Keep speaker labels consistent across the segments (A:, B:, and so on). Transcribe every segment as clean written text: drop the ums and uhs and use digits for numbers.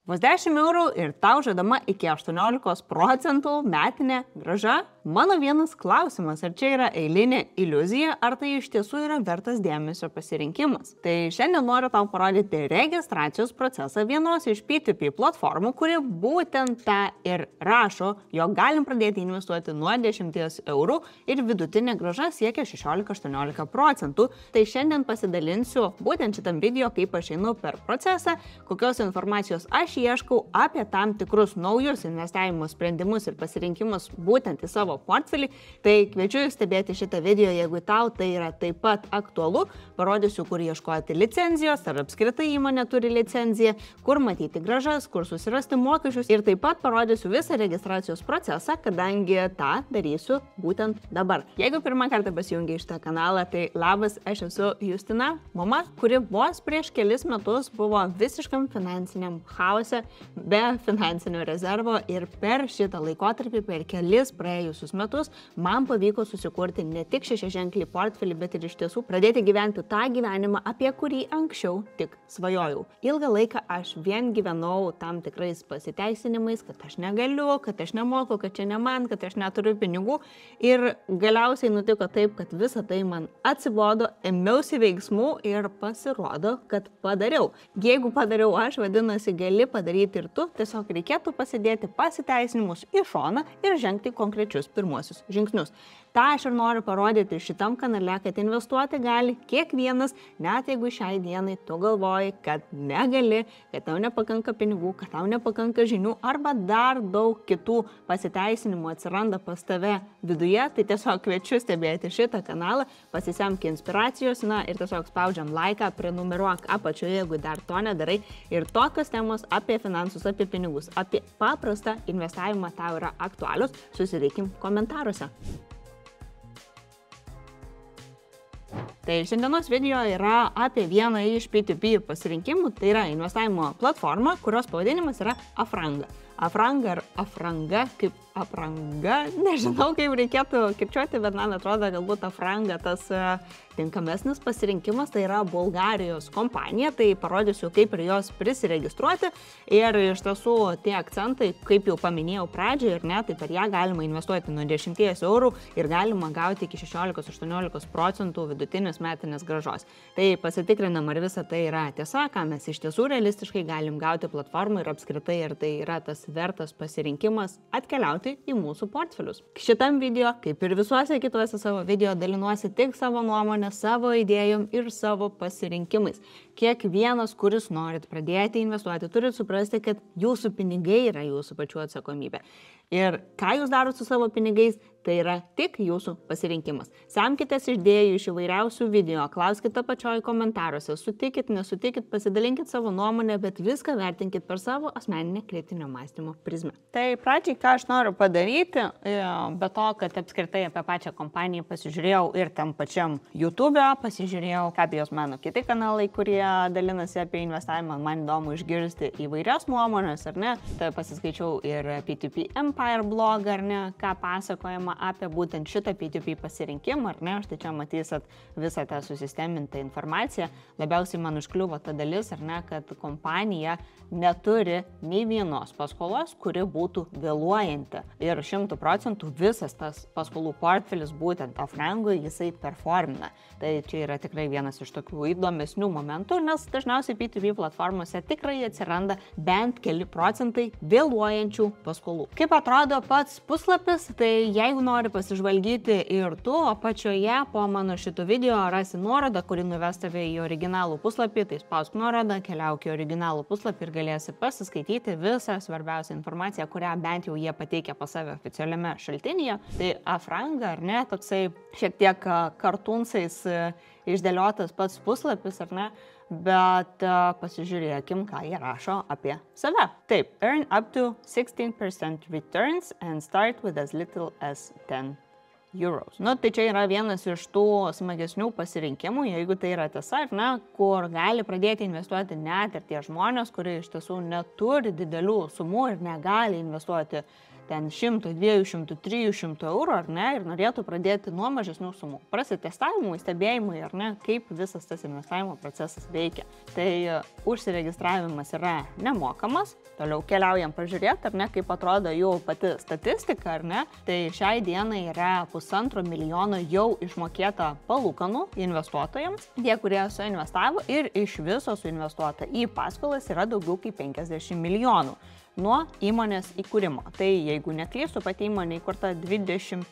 A: Vos 10 eurų ir tau žadama iki 18% metinė grąža? Mano vienas klausimas, ar čia yra eilinė iliuzija, ar tai iš tiesų yra vertas dėmesio pasirinkimas. Tai šiandien noriu tau parodyti registracijos procesą vienos iš P2P platformų, kuri būtent tą ir rašo, jog galim pradėti investuoti nuo 10 eurų ir vidutinė grąža siekia 16-18%. Tai šiandien pasidalinsiu būtent šitam video, kaip aš einu per procesą, kokios informacijos aš ieškau apie tam tikrus naujus investavimo sprendimus ir pasirinkimus būtent į savo portfelį. Tai kviečiu stebėti šitą video, jeigu tau tai yra taip pat aktualu. Parodysiu, kur ieškoti licenzijos, ar apskritai įmonė turi licenciją, kur matyti grąžas, kur susirasti mokesčius ir taip pat parodysiu visą registracijos procesą, kadangi tą darysiu būtent dabar. Jeigu pirmą kartą pasijungiai šitą kanalą, tai labas, aš esu Justina, mama, kuri vos prieš kelis metus buvo visiškam finansiniam chaose, be finansinio rezervo ir per šitą laikotarpį, per kelis praėjusius metus, man pavyko susikurti ne tik šešiaženklį portfelį, bet ir iš tiesų pradėti gyventi tą gyvenimą, apie kurį anksčiau tik svajojau. Ilgą laiką aš vien gyvenau tam tikrais pasiteisinimais, kad aš negaliu, kad aš nemoku, kad čia ne man, kad aš neturiu pinigų ir galiausiai nutiko taip, kad visa tai man atsibodo, ėmiausi veiksmų ir pasirodo, kad padariau. Jeigu padariau aš, vadinasi, gali padaryti ir tu, tiesiog reikėtų pasidėti pasiteisinimus į šoną ir žengti konkrečius pirmuosius žingsnius. Ta aš ir noriu parodyti šitam kanale, kad investuoti gali kiekvienas, net jeigu šiai dienai tu galvoji, kad negali, kad tau nepakanka pinigų, kad tau nepakanka žinių arba dar daug kitų pasiteisinimų atsiranda pas tave viduje, tai tiesiog kviečiu stebėti šitą kanalą, pasisemk inspiracijos, ir tiesiog spaudžiam laiką, prenumeruok apačioje, jeigu dar to nedarai. Ir tokios temos apie finansus, apie pinigus, apie paprastą investavimą tau yra aktualius, susitikim komentaruose. Tai šiandienos video yra apie vieną iš P2P pasirinkimų, tai yra investavimo platforma, kurios pavadinimas yra Afranga. Afranga ar Afranga, kaip apranga, nežinau, kaip reikėtų kirčiuoti, bet man atrodo, galbūt Afranga tas tinkamesnis pasirinkimas, tai yra Bulgarijos kompanija, tai parodysiu, kaip ir jos prisiregistruoti ir iš tiesų tie akcentai, kaip jau paminėjau pradžioje ir ne, tai per ją galima investuoti nuo 10 eurų ir galima gauti iki 16-18% vidutinės metinės grąžos. Tai pasitikrinam, ar visa tai yra tiesa, ką mes iš tiesų realistiškai galim gauti platformą ir apskritai, ar tai yra tas vertas pasirinkimas atkeliauti į mūsų portfelius. Šitam video, kaip ir visuose kituose savo video, dalinuosi tik savo nuomonę, savo idėjom ir savo pasirinkimais. Kiekvienas, kuris norit pradėti investuoti, turit suprasti, kad jūsų pinigai yra jūsų pačių atsakomybė. Ir ką jūs darot su savo pinigais, tai yra tik jūsų pasirinkimas. Semkitės idėjų iš įvairiausių video, klauskite apačioj komentaruose, sutikit, nesutikit, pasidalinkit savo nuomonę, bet viską vertinkit per savo asmeninę kritinio mąstymo prizmę. Tai pradžiai, ką aš noriu padaryti, be to, kad apskritai apie pačią kompaniją pasižiūrėjau ir tam pačiam YouTube'e, pasižiūrėjau, ką apie jos mano kiti kanalai, kurie dalinasi apie investavimą, man įdomu išgirsti įvairias nuomonės, ar ne? Tai pasiskaičiau ir P2P Empire blogą, ar ne, ką pasakojama apie būtent šitą P2P pasirinkimą, ar ne, štai čia matysit visą tą susistemintą informaciją. Labiausiai man užkliuvo ta dalis, ar ne, kad kompanija neturi nei vienos paskolos, kuri būtų vėluojanti. Ir 100% visas tas paskolų portfelis būtent Afrangui jisai performina. Tai čia yra tikrai vienas iš tokių įdomesnių momentų, nes dažniausiai P2P platformose tikrai atsiranda bent keli procentai vėluojančių paskolų. Kaip atrodo pats puslapis, tai jeigu nori pasižvalgyti ir tu, apačioje po mano šito video rasi nuorodą, kuri nuves tave į originalų puslapį, tai spausk nuorodą, keliauk į originalų puslapį ir galėsi pasiskaityti visą svarbiausią informaciją, kurią bent jau jie pateikia pas save oficialiame šaltinyje. Tai Afranga, ar ne, toksai šiek tiek kartūnsais išdėliotas pats puslapis, ar ne, bet pasižiūrėkim, ką jie rašo apie save. Taip, earn up to 16% returns and start with as little as 10 euros. Tai čia yra vienas iš tų smagesnių pasirinkimų, jeigu tai yra tiesa, ar ne, kur gali pradėti investuoti net ir tie žmonės, kurie iš tiesų neturi didelių sumų ir negali investuoti ten 100, 200, 300 eurų, ar ne, ir norėtų pradėti nuo mažesnių sumų. Prasitestavimui, stebėjimui, ar ne, kaip visas tas investavimo procesas veikia. Tai užsiregistravimas yra nemokamas, toliau keliaujam pažiūrėti, ar ne, kaip atrodo jų pati statistika, ar ne, tai šiai dienai yra 1,5 milijono jau išmokėta palūkanų investuotojams, tie, kurie suinvestavo, ir iš viso suinvestuota į paskolas yra daugiau kaip 50 milijonų nuo įmonės įkūrimo. Tai jeigu neklystu, pati įmonė įkurta 21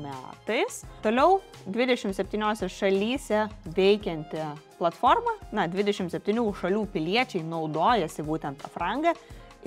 A: metais. Toliau 27 šalyse veikianti platforma, 27 šalių piliečiai naudojasi būtent Afranga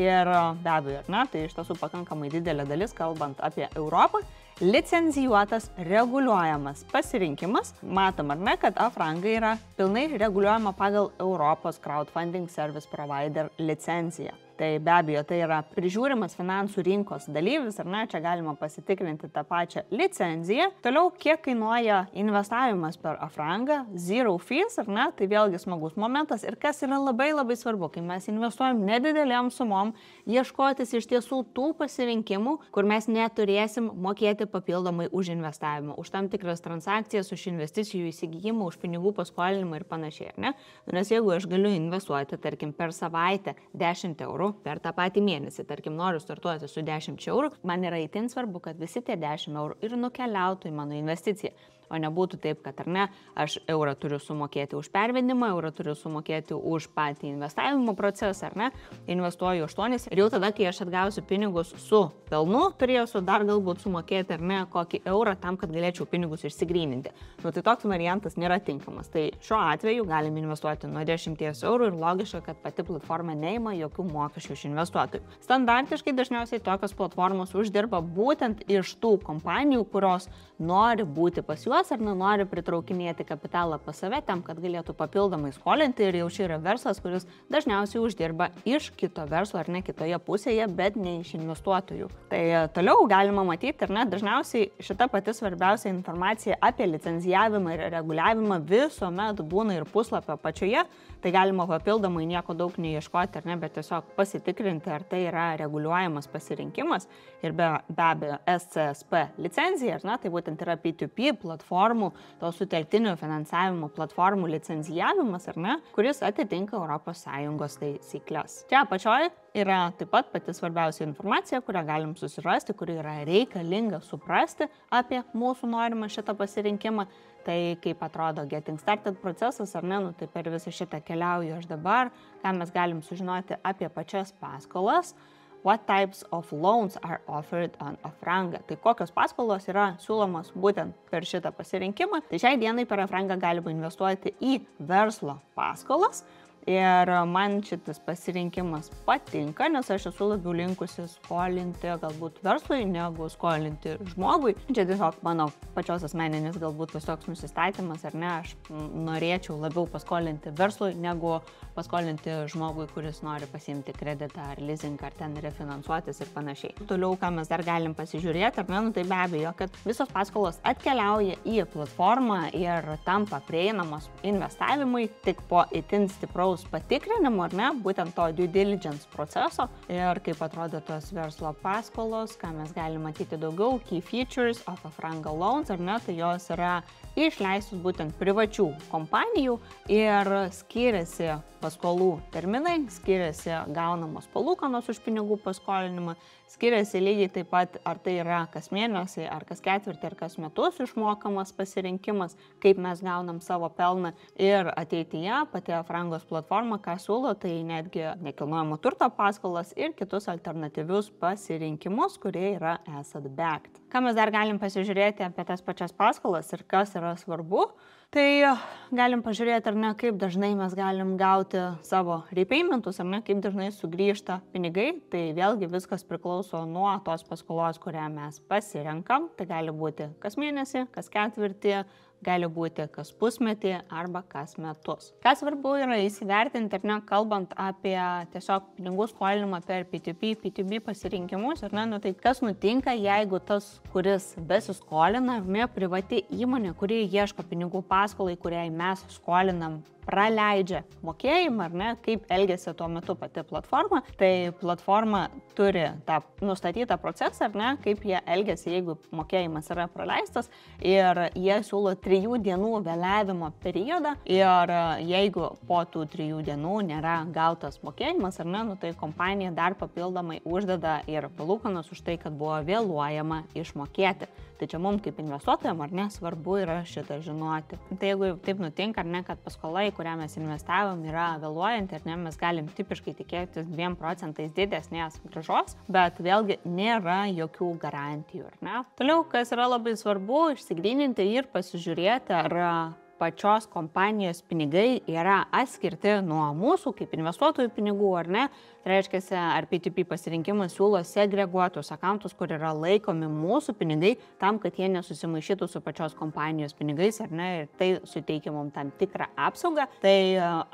A: ir be abejo, tai iš tiesų pakankamai didelė dalis, kalbant apie Europą. Licencijuotas, reguliuojamas pasirinkimas. Matom, ar ne, kad Afranga yra pilnai reguliuojama pagal Europos Crowdfunding Service Provider licenciją. Tai be abejo, tai yra prižiūrimas finansų rinkos dalyvis, ar ne, čia galima pasitikrinti tą pačią licenciją. Toliau, kiek kainuoja investavimas per Afranga, zero fees, ar ne, tai vėlgi smagus momentas. Ir kas yra labai labai svarbu, kai mes investuojam nedidelėm sumom, ieškotis iš tiesų tų pasirinkimų, kur mes neturėsim mokėti papildomai už investavimą, už tam tikras transakcijas, už investicijų įsigijimą, už pinigų paskolinimą ir panašiai, ar ne? Nes jeigu aš galiu investuoti, tarkim, per savaitę 10 eurų, per tą patį mėnesį, tarkim, noriu startuoti su 10 eurų, man yra itin svarbu, kad visi tie 10 eurų ir nukeliautų į mano investiciją. O nebūtų taip, kad ar ne, aš eurą turiu sumokėti už pervedimą, eurą turiu sumokėti už patį investavimo procesą, ar ne, investuoju 8 ir jau tada, kai aš atgausiu pinigus su pelnu, turėsiu dar galbūt sumokėti, ar ne, kokį eurą tam, kad galėčiau pinigus išsigryninti. Tai toks variantas nėra tinkamas. Tai šiuo atveju galim investuoti nuo 10 eurų ir logiška, kad pati platforma neima jokių mokesčių iš investuotojų. Standartiškai dažniausiai tokios platformos uždirba būtent iš tų kompanijų, kurios nori būti pas juos ar nenori pritraukinėti kapitalą pas save tam, kad galėtų papildomai skolinti, ir jau čia yra verslas, kuris dažniausiai uždirba iš kito verslo ar ne kitoje pusėje, bet ne iš investuotojų. Tai toliau galima matyti, ar ne, dažniausiai šita pati svarbiausia informacija apie licencijavimą ir reguliavimą visuomet būna ir puslapio pačioje, tai galima papildomai nieko daug neieškoti, ar ne, bet tiesiog pasitikrinti, ar tai yra reguliuojamas pasirinkimas ir be abejo SCSP licencija, ar ne, tai būtent yra P2P platformų, to sutelktinio finansavimo platformų licencijavimas, ar ne, kuris atitinka ES taisyklės. Čia apačioje yra taip pat pati svarbiausia informacija, kurią galim susirasti, kuri yra reikalinga suprasti apie mūsų norimą šitą pasirinkimą. Tai kaip atrodo Getting Started procesas, ar ne, tai per visą šitą keliauju aš dabar, ką mes galim sužinoti apie pačias paskolas. What types of loans are offered on Afranga? Tai kokios paskolos yra siūlomos būtent per šitą pasirinkimą. Tai šiai dienai per Afranga galima investuoti į verslo paskolas. Ir man šitas pasirinkimas patinka, nes aš esu labiau linkusi skolinti galbūt verslui, negu skolinti žmogui. Čia tiesiog mano pačios asmeninis galbūt toks nusistatymas, ar ne, aš norėčiau labiau paskolinti verslui, negu paskolinti žmogui, kuris nori pasiimti kreditą ar leasing, ar ten refinansuotis ir panašiai. Toliau, ką mes dar galim pasižiūrėti, ar ne, tai be abejo, kad visos paskolos atkeliauja į platformą ir tampa prieinamos investavimui tik po itin stipraus patikrinimo, ar ne, būtent to due diligence proceso. Ir kaip atrodo tos verslo paskolos, ką mes galime matyti daugiau, key features of Afranga loans, ar ne, tai jos yra išleistus būtent privačių kompanijų ir skiriasi paskolų terminai, skiriasi gaunamos palūkanos už pinigų paskolinimą, skiriasi lygiai taip pat, ar tai yra kas mėnesį, ar kas ketvirtį, ar kas metus išmokamas pasirinkimas, kaip mes gaunam savo pelną. Ir ateityje pati Afrangos platforma, ką siūlo, tai netgi nekilnojamo turto paskolas ir kitus alternatyvius pasirinkimus, kurie yra asset backed. Ką mes dar galim pasižiūrėti apie tas pačias paskolas ir kas yra svarbu, tai galim pažiūrėti, ar ne, kaip dažnai mes galim gauti savo repaymentus, ar ne, kaip dažnai sugrįžta pinigai. Tai vėlgi viskas priklauso nuo tos paskolos, kurią mes pasirenkam. Tai gali būti kas mėnesį, kas ketvirtį, gali būti kas pusmetį arba kas metus. Kas svarbu yra įsivertinti, ar ne, kalbant apie tiesiog pinigų skolinimą per P2P pasirinkimus, ar ne, tai kas nutinka, jeigu tas, kuris besiskolina, privati įmonė, kuri ieško pinigų paskolai, kuriai mes skolinam praleidžia mokėjimą, ar ne, kaip elgesi tuo metu pati platforma, tai platforma turi tą nustatytą procesą, ar ne, kaip jie elgesi, jeigu mokėjimas yra praleistas, ir jie siūlo 3 dienų vėliavimo periodą, ir jeigu po tų 3 dienų nėra gautas mokėjimas, ar ne, tai kompanija dar papildomai uždeda ir palūkanas už tai, kad buvo vėluojama išmokėti. Tai čia mums kaip investuotojams, ar ne, svarbu yra šitą žinoti. Tai jeigu taip nutinka, ar ne, kad paskola, į kurią mes investavom, yra vėluojanti, ar ne, mes galim tipiškai tikėtis 2% didesnės grąžos, bet vėlgi nėra jokių garantijų, ar ne. Toliau, kas yra labai svarbu, išsigryninti ir pasižiūrėti, ar pačios kompanijos pinigai yra atskirti nuo mūsų kaip investuotojų pinigų, ar ne. Tai reiškia, ar P2P pasirinkimas siūlo segreguotus akauntus, kur yra laikomi mūsų pinigai, tam, kad jie nesusimaišytų su pačios kompanijos pinigais, ar ne, ir tai suteikia mums tam tikrą apsaugą. Tai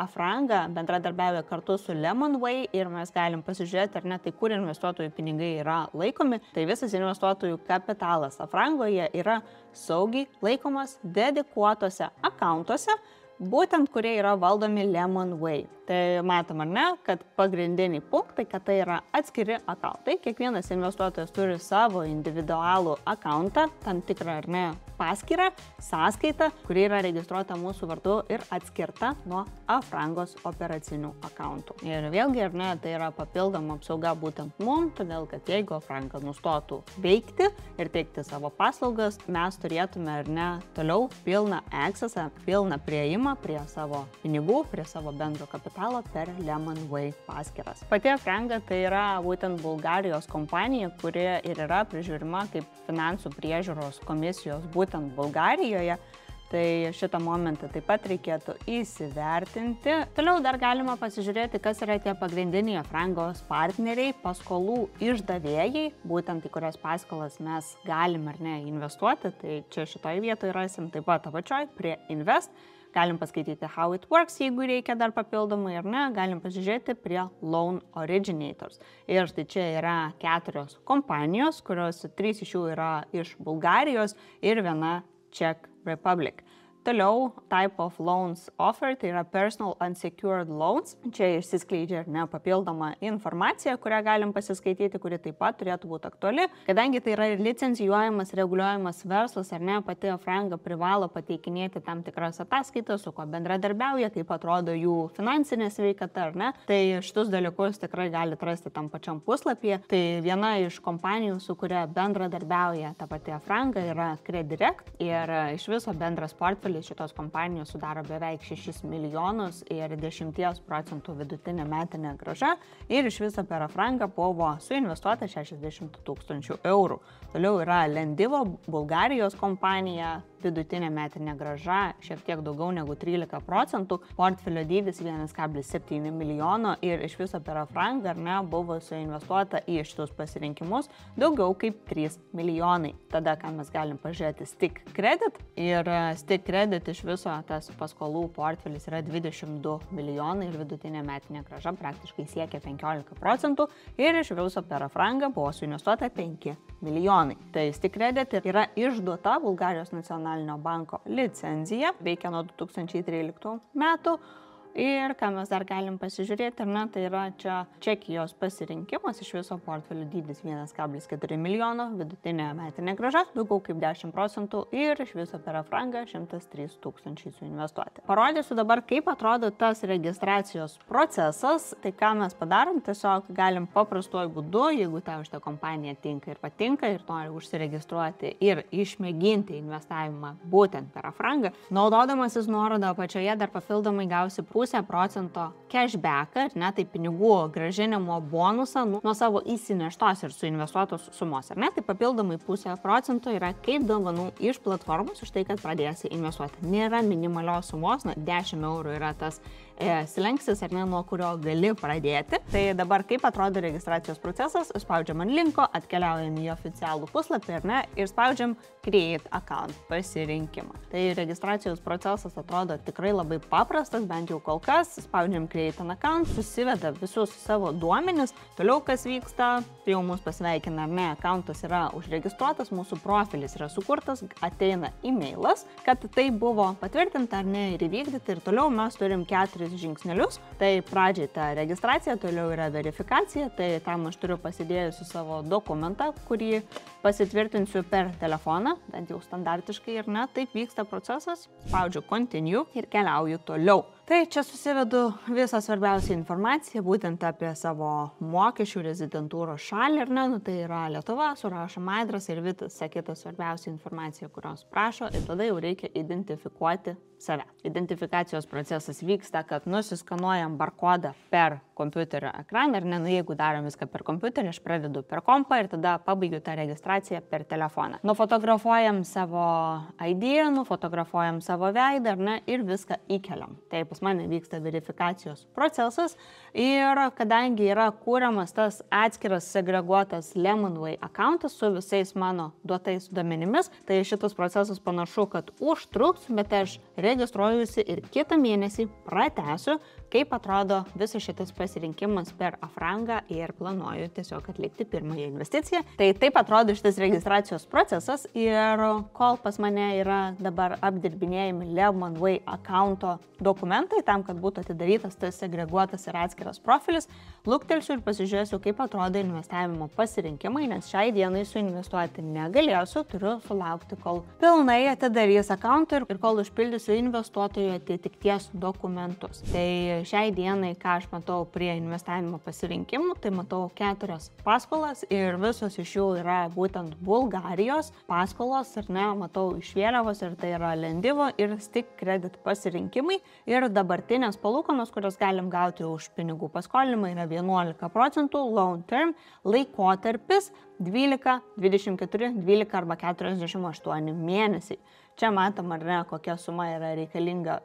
A: Afranga bendradarbiauja kartu su Lemonway ir mes galim pasižiūrėti, ar ne, tai kur investuotojų pinigai yra laikomi. Tai visas investuotojų kapitalas Afrangoje yra saugiai laikomas dedikuotose akauntuose, būtent kurie yra valdomi Lemonway. Tai matom, ar ne, kad pagrindiniai punktai, kad tai yra atskiri akauntai. Kiekvienas investuotojas turi savo individualų akauntą, tam tikrą, ar ne, paskyrą, sąskaitą, kuri yra registruota mūsų vardu ir atskirta nuo Afrangos operacinių akauntų. Ir vėlgi, ar ne, tai yra papildoma apsauga būtent mums, todėl kad jeigu Afranga nustotų veikti ir teikti savo paslaugas, mes turėtume, ar ne, toliau pilną accessą, pilną prieimą prie savo pinigų, prie savo bendro kapitalo per Lemonway paskyras. Pati Afranga tai yra būtent Bulgarijos kompanija, kuri ir yra prižiūrima kaip finansų priežiūros komisijos būtent Bulgarijoje. Tai šitą momentą taip pat reikėtų įsivertinti. Toliau dar galima pasižiūrėti, kas yra tie pagrindiniai Afrangos partneriai, paskolų išdavėjai, būtent į kurias paskolas mes galim ar ne investuoti. Tai čia šitoje vietoje rasim taip pat apačioj prie Invest. Galim paskaityti How it works, jeigu reikia dar papildomai, ar ne, galim pasižiūrėti prie Loan Originators. Ir štai čia yra 4 kompanijos, kurios 3 iš jų yra iš Bulgarijos ir 1 Czech Republic. Toliau, type of loans offer, tai yra personal unsecured loans. Čia išsiskleidžia ir ne papildoma informacija, kurią galim pasiskaityti, kuri taip pat turėtų būti aktuali. Kadangi tai yra ir licencijuojamas, reguliuojamas verslas, ar ne, pati Afranga privalo pateikinėti tam tikras ataskaitas, su kuo bendradarbiauja, kaip atrodo jų finansinė sveikata, ar ne. Tai šitus dalykus tikrai galite rasti tam pačiam puslapyje. Tai viena iš kompanijų, su kuria bendradarbiauja ta pati Afranga, yra Credidirect ir iš viso bendras portfelis šitos kompanijos sudaro beveik 6 milijonus ir 10% vidutinė metinė grąža ir iš viso per Afrangą buvo suinvestuota 60 000 eurų. Toliau yra Lendivo, Bulgarijos kompanija, vidutinė metinė grąža šiek tiek daugiau negu 13%, portfelio dydis 1,7 milijono ir iš viso per Afrangą ar ne buvo suinvestuota į šitus pasirinkimus daugiau kaip 3 milijonai. Tada, ką mes galim pažiūrėti, Stick Credit ir Stick Credit iš viso tas paskolų portfelis yra 22 milijonai ir vidutinė metinė grąža praktiškai siekia 15% ir iš viso per Afrangą buvo suinvestuota 5 milijonai. Tai Stick Credit yra išduota Bulgarijos nacionalinio banko licenzija, veikia nuo 2013 metų. Ir ką mes dar galim pasižiūrėti, ar ne, tai yra čia Čekijos pasirinkimas, iš viso portfelio dydis 1,4 milijono, vidutinė metinė grąža daugiau kaip 10% ir iš viso per Afrangą 103 000 suinvestuoti. Parodysiu dabar, kaip atrodo tas registracijos procesas. Tai ką mes padarom, tiesiog galim paprastuoju būdu, jeigu tau šitą kompaniją tinka ir patinka ir nori užsiregistruoti ir išmėginti investavimą būtent per Afrangą, naudodamasis nuorodą apačioje dar papildomai gausi 0,5% cashbacką, ne, tai pinigų grąžinimo bonusą nuo savo įsineštos ir suinvestuotos sumos, ar ne, tai papildomai 0,5% yra kaip dovanų iš platformos už tai, kad pradėsi investuoti. Nėra minimalios sumos, 10 eurų yra tas slenkstis, ar ne, nuo kurio gali pradėti. Tai dabar kaip atrodo registracijos procesas, spaudžiam ant linko, atkeliaujam į oficialų puslapį, ar ne, ir spaudžiam Create Account pasirinkimą. Tai registracijos procesas atrodo tikrai labai paprastas, bent jau kol kas, spaudžiam Create an Account, susiveda visus savo duomenis, toliau kas vyksta, tai jau mūsų pasveikina, ar ne, accountas yra užregistruotas, mūsų profilis yra sukurtas, ateina e-mailas, kad tai buvo patvirtinta ar ne ir įvykdyti ir toliau mes turim 4 žingsnelius. Tai pradžiai ta registracija, toliau yra verifikacija, tai tam aš turiu pasidėjusi savo dokumentą, kurį pasitvirtinsiu per telefoną, bent jau standartiškai ir ne, taip vyksta procesas, spaudžiu Continue ir keliauju toliau. Tai čia susivedu visą svarbiausią informaciją, būtent apie savo mokesčių rezidentūros šalį, ir ne, tai yra Lietuva, surašom adresą ir visą kitą svarbiausią informaciją, kurios prašo, ir tada jau reikia identifikuoti save. Identifikacijos procesas vyksta, kad nusiskanuojam barkodą per kompiuterio ekraną, ir ne, jeigu darom viską per kompiuterį, aš pradedu per kompą ir tada pabaigiu tą registraciją per telefoną. Nufotografuojam savo ID, nufotografuojam savo veidą, ar ne, ir viską įkeliam. Taip, pas mane vyksta verifikacijos procesas ir kadangi yra kūriamas tas atskiras segreguotas Lemonway accountas su visais mano duotais duomenimis, tai šitas procesas panašu, kad užtruks, bet aš registruojusi ir kitą mėnesį pratęsiu, kaip atrodo visas šitas pasirinkimas per Afrangą ir planuoju tiesiog atlikti pirmąją investiciją. Tai taip atrodo šitas registracijos procesas ir kol pas mane yra dabar apdirbinėjami Lemonway accounto dokumentai tam, kad būtų atidarytas tas segreguotas ir atskiras profilis, luktelsiu ir pasižiūrėsiu, kaip atrodo investavimo pasirinkimai, nes šiai dienai suinvestuoti negalėsiu, turiu sulaukti, kol pilnai atidarys accountą ir kol užpildysiu investuotojų atitikties dokumentus. Tai šiai dienai, ką aš matau prie investavimo pasirinkimų, tai matau 4 paskolas ir visos iš jų yra būtent Bulgarijos paskolos, ir ne, matau iš vėliavos, ir tai yra Lendivo ir Stick Credit pasirinkimai ir dabartinės palūkanos, kurios galim gauti už pinigų paskolinimą, yra 11%, long term, laikotarpis 12, 24, 12 arba 48 mėnesiai. Čia matom, ar ne, kokia suma yra reikalinga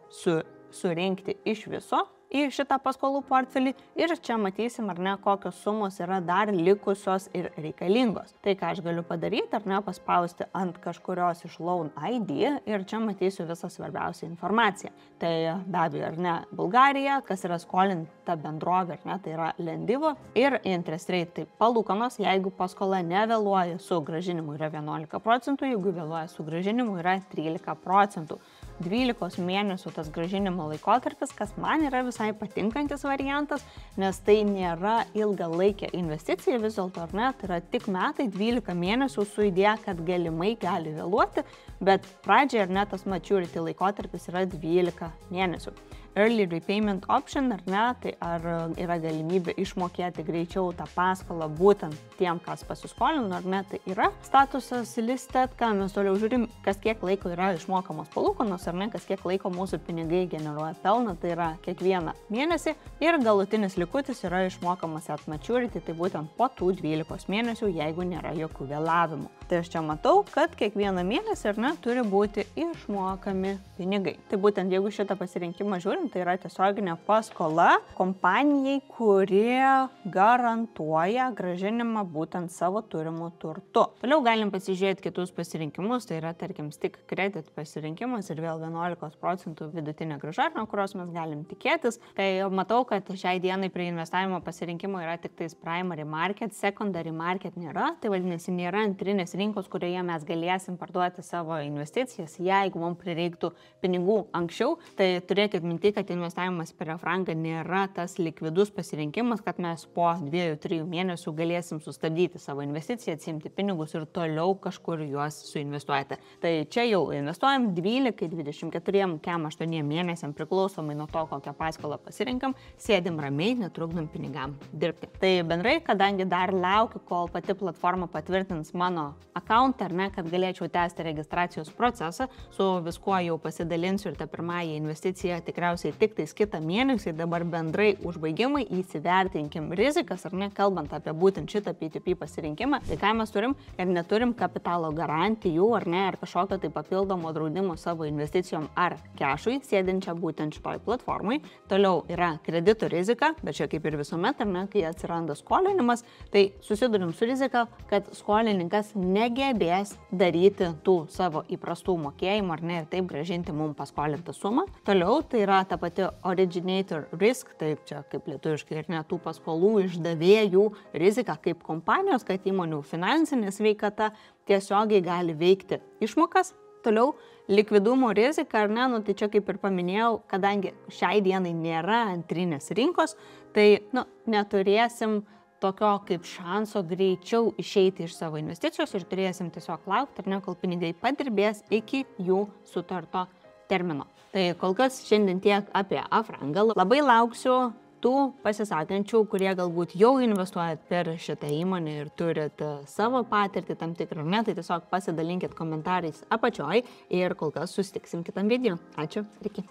A: surinkti iš viso į šitą paskolų portfelį ir čia matysim, ar ne, kokios sumos yra dar likusios ir reikalingos. Tai ką aš galiu padaryti, ar ne, paspausti ant kažkurios iš loan ID ir čia matysiu visą svarbiausią informaciją. Tai be abejo, ar ne, Bulgarija, kas yra skolinta bendrovė, ar ne, tai yra Lendivo ir interest rate, tai palūkanos, jeigu paskola nevėluoja su grąžinimu yra 11%, jeigu vėluoja su grąžinimu yra 13%. 12 mėnesių tas grąžinimo laikotarpis, kas man yra visai patinkantis variantas, nes tai nėra ilgalaikė investicija vis dėlto, ar ne, tai yra tik metai, 12 mėnesių su idėja, kad galimai gali vėluoti, bet pradžiai, ar ne, tas maturity laikotarpis yra 12 mėnesių. Early repayment option, ar ne, tai ar yra galimybė išmokėti greičiau tą paskolą būtent tiem, kas pasiskolino, ar ne, tai yra statusas listed, ką mes toliau žiūrim, kas kiek laiko yra išmokamos palūkanos, ar ne, kas kiek laiko mūsų pinigai generuoja pelną, tai yra kiekvieną mėnesį ir galutinis likutis yra išmokamas at maturity, tai būtent po tų 12 mėnesių, jeigu nėra jokių vėlavimų. Tai aš čia matau, kad kiekvieną mėnesį, ar ne, turi būti išmokami pinigai. Tai būtent jeigu šitą pasirinkimą žiūrim, tai yra tiesioginė paskola kompanijai, kurie garantuoja grąžinimą būtent savo turimų turtų. Toliau galim pasižiūrėti kitus pasirinkimus, tai yra tarkim Stick Credit pasirinkimas ir vėl 11% vidutinė grąža, nuo kurios mes galim tikėtis. Tai matau, kad šiai dienai prie investavimo pasirinkimo yra tik tais primary market, secondary market nėra, tai vadinasi nėra antrinės rinkos, kurioje mes galėsim parduoti savo investicijas, jeigu mums prireiktų pinigų anksčiau, tai turėkit minti, kad investavimas per Afrangą nėra tas likvidus pasirinkimas, kad mes po 2-3 mėnesių galėsim sustabdyti savo investiciją, atsimti pinigus ir toliau kažkur juos suinvestuoti. Tai čia jau investuojam 12-24, 8 mėnesiam priklausomai nuo to, kokią paskolą pasirinkam, sėdim ramiai, netrukdom pinigam dirbti. Tai bendrai, kadangi dar laukiu, kol pati platforma patvirtins mano accountą, ar ne, kad galėčiau tęsti registracijos procesą, su viskuo jau pasidalinsiu ir tą pirmąją investiciją tikriausiai tikriausiai tik tais kitą mėnesį, dabar bendrai užbaigimai, įsivertinkim rizikas, ar ne, kalbant apie būtent šitą P2P pasirinkimą, tai ką mes turim ir neturim kapitalo garantijų, ar ne, ar kažkokio tai papildomo draudimo savo investicijom ar kešui, sėdinčia būtent šitoj platformai. Toliau yra kredito rizika, bet čia kaip ir visuomet, ar ne, kai atsiranda skolinimas, tai susidurim su rizika, kad skolininkas negebės daryti tų savo įprastų mokėjimų, ar ne, ir taip grąžinti mums paskolintą sumą. Toliau tai yra ta pati originator risk, taip čia kaip lietuviškai ir ne tų paskolų išdavėjų rizika kaip kompanijos, kad įmonių finansinė sveikata tiesiogiai gali veikti išmokas. Toliau likvidumo rizika, ar ne, nu tai čia kaip ir paminėjau, kadangi šiai dienai nėra antrinės rinkos, tai neturėsim tokio kaip šanso greičiau išeiti iš savo investicijos ir turėsim tiesiog laukti, ar ne, kol pinigai padirbės iki jų sutarto termino. Tai kol kas šiandien tiek apie Afrangą. Labai lauksiu tų pasisakančių, kurie galbūt jau investuojat per šitą įmonę ir turit savo patirtį tam tikrą, ne, tai tiesiog pasidalinkit komentarais apačioj ir kol kas susitiksim kitam video. Ačiū, iki.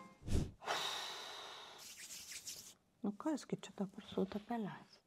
A: Nu kas, kaip čia dabar su ta pelės?